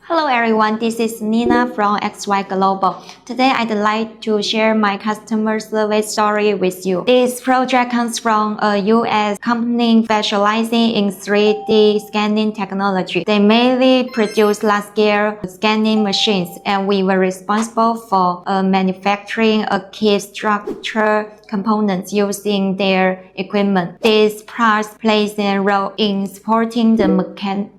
Hello everyone, this is Nina from XY Global. Today I'd like to share my customer service story with you. This project comes from a US company specializing in 3D scanning technology. They mainly produce large-scale scanning machines, and we were responsible for manufacturing a key structure components using their equipment. These parts play a role in supporting the mechanical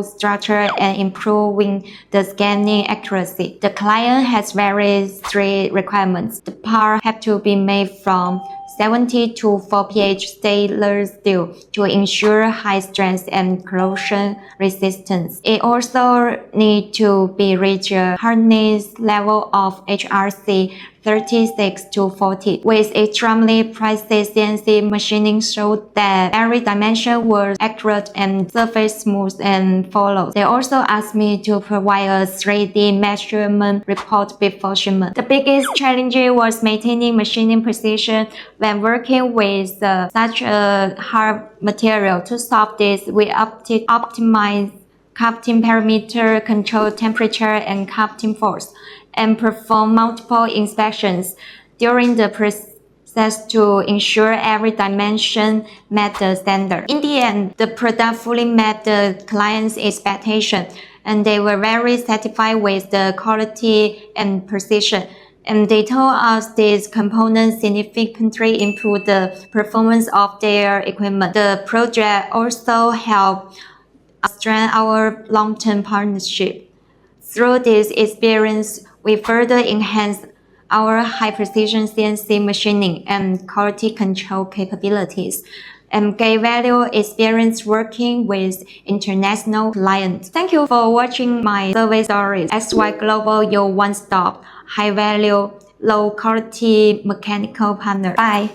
structure and improving the scanning accuracy. The client has very strict requirements. The parts have to be made from 70 to 4 pH stainless steel to ensure high strength and corrosion resistance. It also needs to be reach a hardness level of HRC 36 to 40. With extremely precise CNC machining showed that every dimension was accurate and surface smooth and flawless. They also asked me to provide a 3D measurement report before shipment. The biggest challenge was maintaining machining precision when working with such a hard material. To solve this, we optimize casting parameter, control temperature and casting force, and perform multiple inspections during the process to ensure every dimension met the standard. In the end, the product fully met the client's expectation, and they were very satisfied with the quality and precision. And they told us these components significantly improved the performance of their equipment. The project also helped strengthen our long-term partnership. Through this experience, we further enhanced our high-precision CNC machining and quality control capabilities, and gained valuable experience working with international clients. Thank you for watching my service stories. XY Global, your one-stop, high-value, low-quality mechanical partner. Bye.